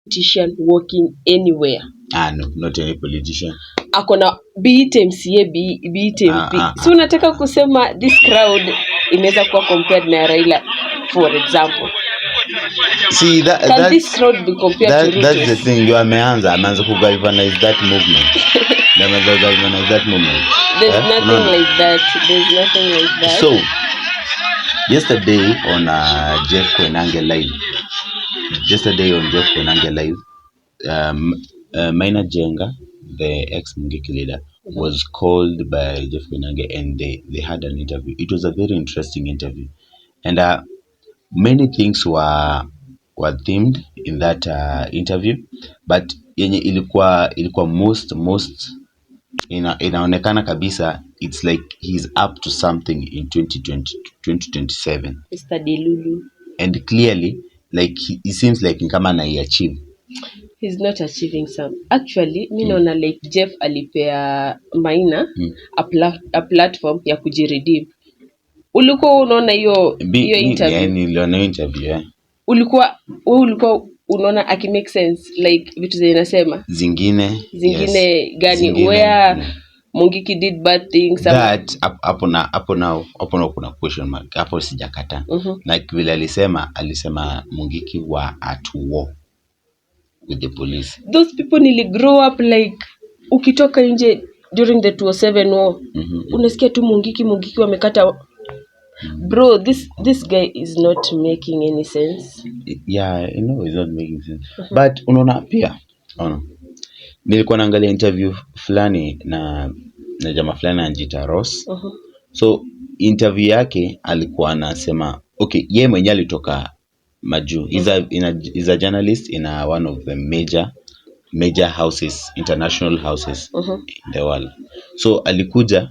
politician working anywhere. No, not any politician. Akona be it MCA, be it MP. So unataka kusema this crowd inaweza kuwa compared na Raila, for example. See Can this crowd be compared to Ruto? That's the thing. You ameanza kugalvanize that movement. There's nothing like that. There's nothing like that. So yesterday on Jeff Koinange live. Maina Njenga, the ex-Mungiki leader, was called by Jeff Koinange and they had an interview. It was a very interesting interview, and many things were themed in that interview, but yenye ilikuwa most inaonekana kabisa it's like he's up to something in 2027. Mr. Delulu. And clearly like he seems like kama anaiachieve. He's not achieving some. Actually, mi naona like Jeff alipea Maina a platform ya kujiredeem. Ulikuwa unaona hiyo interview? Yeah, niliona interview, yeah. Ulikuwa unaona aki make sense like vitu zinasema zingine gani where Mungiki did bad things that hapo kuna question mark hapo sijakata. Like vile alisema Mungiki wa at war with the police. Those people nearly grow up like ukitoka nje during the 2007 war unasikia tu Mungiki wamekata. Bro, this guy is not making any sense. Yeah, you know, he's not making sense. But unaona pia nilikuwa naangalia interview fulani na jamaa fulani anajita Ross. So interview yake alikuwa anasema okay, yeye mwenyewe alitoka majuu. He's a journalist in one of the major houses, international houses in the world. So alikuja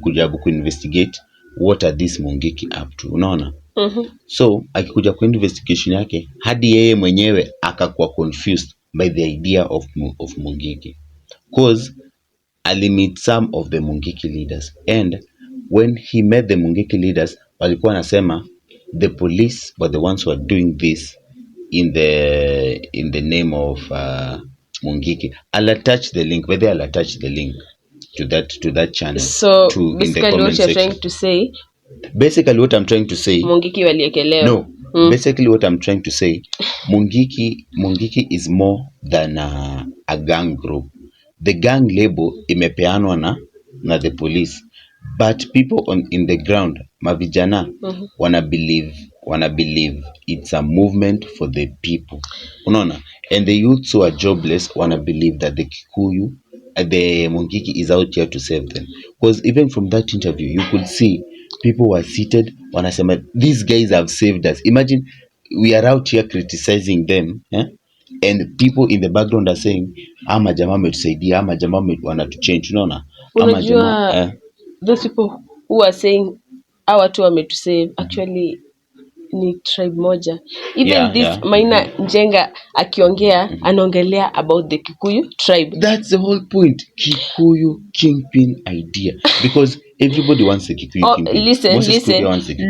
kujabu investigate what are these Mungiki up to, unaona? So akikuja kwa investigation yake hadi yeye mwenyewe akakuwa confused by the idea of Mungiki, cause ali meet some of the Mungiki leaders, and when he met the Mungiki leaders walikuwa nasema the police were the ones who are doing this in the name of Mungiki. I'll attach the link to that channel. So basically what you're trying to say? Basically what I'm trying to say, Mungiki waliekelewa. No. Basically what I'm trying to say, Mungiki is more than a gang group. The gang label imepeanwa na the police, but people in the ground, mavijana, wanna believe it's a movement for the people, unaona? And the youths who are jobless wanna believe that the Kikuyu, the Mungiki is out here to save them. Because even from that interview you could see people were seated wanasema these guys have saved us. Imagine we are out here criticizing them, and people in the background are saying ama jamaa wametusaidia, ama jamaa wanatuchange, unaona? Ama jamaa those people who are saying our watu wametusave actually ni tribe moja. Even Maina Njenga akiongea anaongelea about the Kikuyu tribe. That's the whole point. Kikuyu kingpin idea, because everybody wants a Kikuyu kingpin. Listen.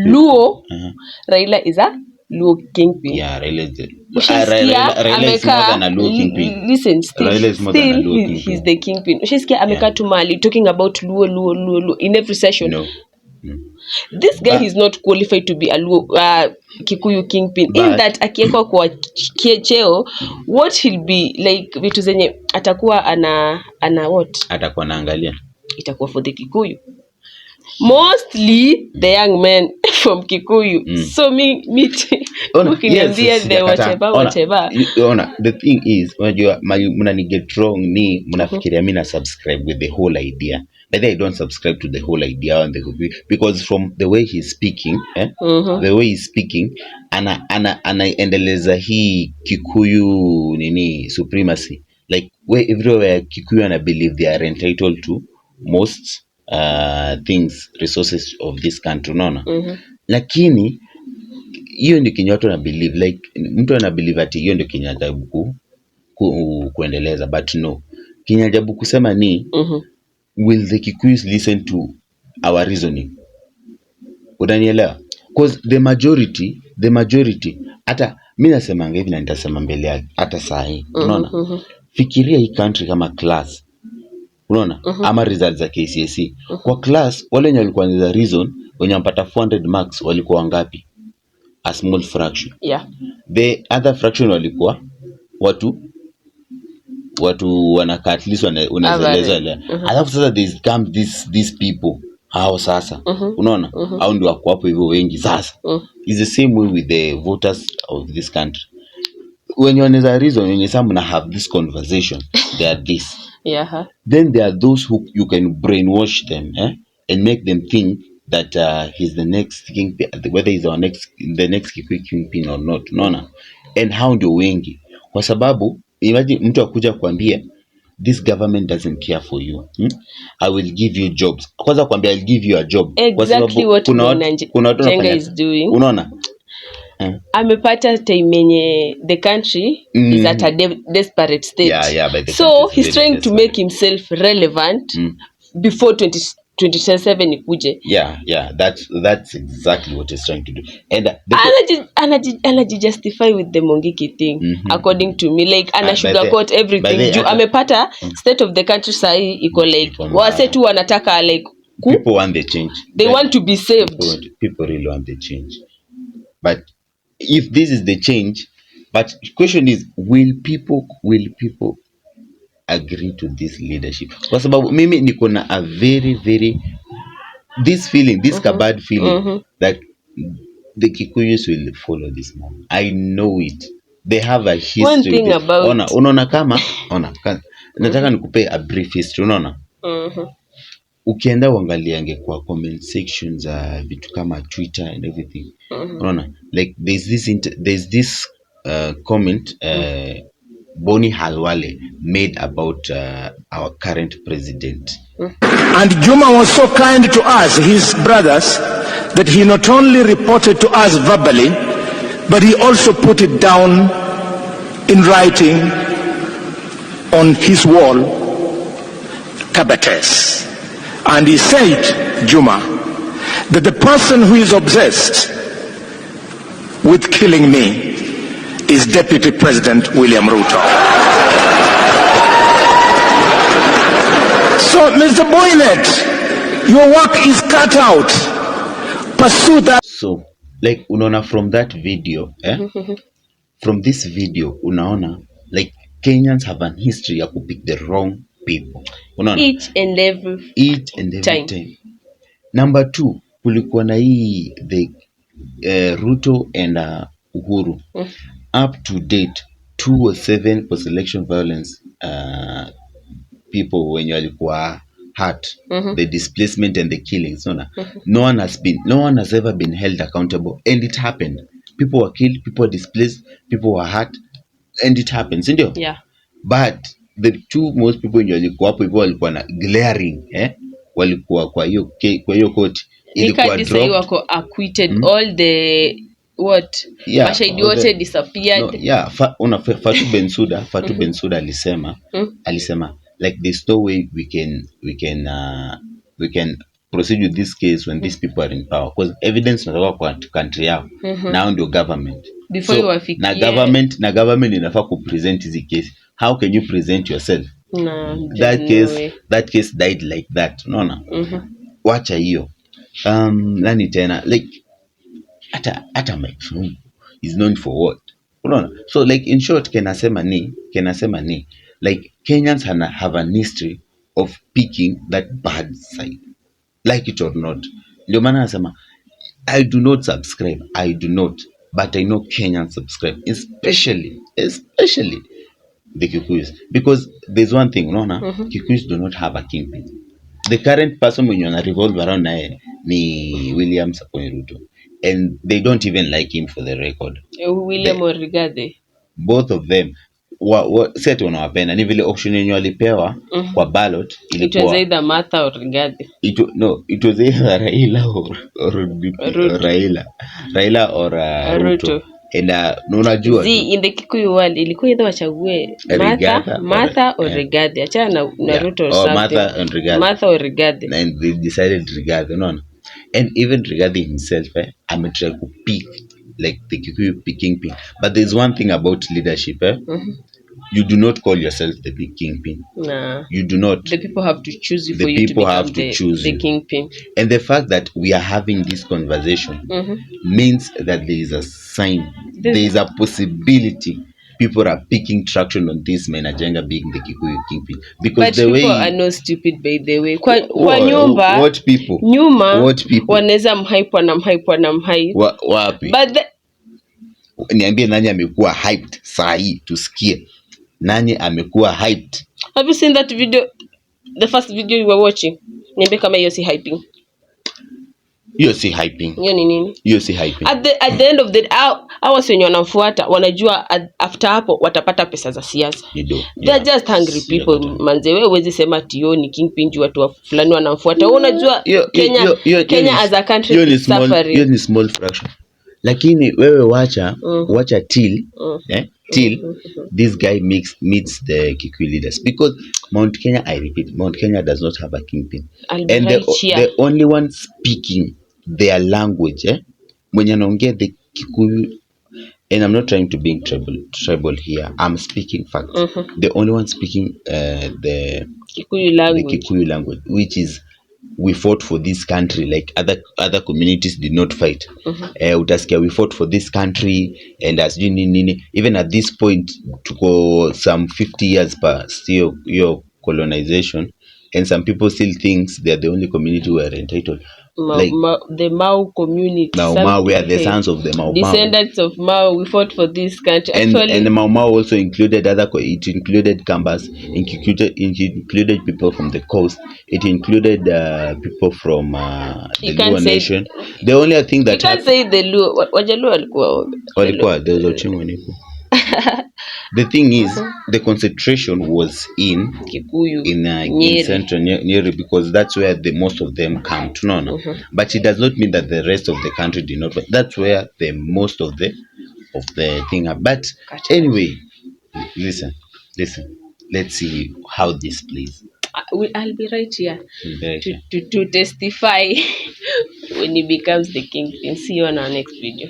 Luo, Raila is a Luo kingpin. Yeah, Raila is more than a Luo kingpin. Listen, still he's the kingpin. Ushisikia amekaa tu mali talking about Luo in every session. No. This guy is not qualified to be a Kikuyu kingpin. In that akiekwa kwa cheo, what he'll be like, vitu zenye atakuwa ana what? Atakuwa naangalia. Itakuwa for the Kikuyu. Mostly the young men from Kikuyu. So ukiniambia the whatever. The thing is, unajua mnani get wrong ni mnafikiria mimi na subscribe with the whole idea. But I don't subscribe to the whole idea because from the way he's speaking, anaendeleza hii Kikuyu supremacy, like where everywhere Kikuyu ana believe they are entitled to most things, resources of this country, unaona? Lakini hiyo ndio kenye watu na believe, like mtu ana believe ati hiyo ndio kenye ajabu kuendeleza, but no, kenye ajabu kusema ni will the Kikuyus listen to our reasoning? Unanielewa? cause the majority hata mimi nasemanga hivi na nitasema mbele yake hata saa hii unaona. Fikiria hii country kama class, unaona, ama results za KCSE. Kwa class wale wenye walikuwa the reason wenye wampata 400 marks walikuwa wangapi? A small fraction. Yeah. The other fraction walikuwa watu wanaka at least unazeleza ile. Alafu sasa there come these people hao sasa unaona hao ndio wako hapo hivyo wengi sasa. Is the same way with the voters of this country. When you're on a reason, when you someone have this conversation, they are this. Yeah. Then there are those who you can brainwash them, and make them think that he's the next kingpin, whether he's the next Kikuyu kingpin or not. Unaona? And how ndio wengi. Kwa sababu imagine mtu akuja kuambia this government doesn't care for you. I will give you jobs. Kwanza kuambia I'll give you a job. Exactly what Maina Njenga is doing. Unaona? Amepata time yenye the country is at a desperate state. So he's trying to make himself relevant before 2027 ikuje. That's exactly what he's trying to do. And anajijustify with the Mongiki thing, according to me, like ana sugarcoat everything. Amepata state of the country sahi iko like wase tu wanataka like people want the change. They want to be saved. People really want the change. But if this is the change, but the question is, will people agree to this leadership? Kwa sababu mimi niko na a very this bad feeling that the Kikuyus will follow this man. I know it. They have a history. One thing about unaona kama nataka nikupe a brief history. Unaona ukienda uangaliange kwa comment section za vitu kama Twitter and everything, unaona like there's this comment Boni Halwale made about our current president. And Juma was so kind to us, his brothers, that he not only reported to us verbally, but he also put it down in writing on his wall, Kabates. And he said, Juma, that the person who is obsessed with killing me is Deputy President William Ruto. So, Mr. Boynet, your work is cut out. Pursue that. So, like, unaona from that video, from this video, unaona, like, Kenyans have an history ya kupick the wrong people. Unaona? Each and every time. Number 2, kulikuwa na hii the Ruto and Uhuru. Up to date 207 post-election violence people when you walikuwa hurt, the displacement and the killings. No one has ever been held accountable, and it happened. People were killed, people were displaced, people were hurt, and it happens, ndio? Yeah. But the two most people wenye walikuwa hapo hivyo walikuwa na glaring, walikuwa kwa hiyo court ilikuwa dropped, wako acquitted, all the mashahidi wote disappeared. Fatu Bensouda alisema like there's no way we can proceed with this case when these people are in power, because evidence natoka kwa country yao now ndio government before you na government inafaa ku present hizi case. How can you present yourself? That case died like that, unaona? Wacha hiyo. Nani tena like hata Mike Sonko is known for what, unaona? So like in short, kenasema ni like Kenyans have an history of picking that bad side, like it or not. Ndio maana nasema I do not subscribe, but I know Kenyans subscribe, especially the Kikuyus, because there's one thing, unaona, Kikuyus do not have a kingpin. The current person when you revolve around naye ni William Samoei Ruto, and they don't even like him, for the record. William or Rigathi, both of them seti wanawapenda, ni vile option yenye walipewa kwa ballot ilikuwa, it was either Martha or Rigathi. It was either Raila or Ruto. And unajua in the Kikuyu world ilikuwa either wachague Martha or Rigathi, achana na Ruto or Martha or Rigathi, and they decided Rigathi, unaona. And even regarding himself, ametry to pick like the Kikuyu kingpin. But there's one thing about leadership, you do not call yourself the big kingpin. Nah. You do not. The people have to choose you The for you to people become have to choose the you. kingpin. And the fact that we are having this conversation means that there is a sign, there is a possibility people are picking traction on this Maina Njenga being the Kikuyu kingpin. Because But the people way are not stupid by the way. Kwa nyumba, what people? nyuma, What people? wanaweza mhype, wanamhype. Wapi? But Niambie nani amekuwa hyped saa hii tusikie. Nani amekuwa hyped? have you seen that video? The first video you were watching? Niambie kama hiyo si hyping. Hiyo si hyping. Hiyo ni nini? Hiyo si hyping. At the end of the hours wenye wanamfuata wanajua after hapo watapata pesa za siasa. They're just hungry people. Manze wewe huwezi sema tio ni kingpin juu watu fulani wanamfuata. Wewe unajua Kenya as a country is suffering. Hiyo ni small fraction. Lakini wewe wacha till this guy meets the Kikuyu leaders, because Mount Kenya, I repeat, Mount Kenya does not have a kingpin. And the only one speaking their language, mwenye anaongea the Kikuyu, and I'm not trying to be tribal here, I'm speaking facts. The only one speaking the Kikuyu language, which is we fought for this country like other communities did not fight. Utasikia we fought for this country and as nini, even at this point tuko some 50 years past your colonization, and some people still thinks they're the only community who are entitled. The Mau community. Mau, we are the sons of the Mau. Descendants of Mau, we fought for this country. Actually, and the Mau also included it included Kambas, it included people from the coast, it included people from the Luo nation. The only thing that you can't say the Luo. Wajaluo walikuwa there's Ochimweniko. The thing is, the concentration was in Kikuyu, in central Nyeri, because that's where the most of them come to know. But it does not mean that the rest of the country did not. That's where the most of the thing are. But anyway, listen. Let's see how this plays. I'll be right here to testify when he becomes the king. And see you on our next video.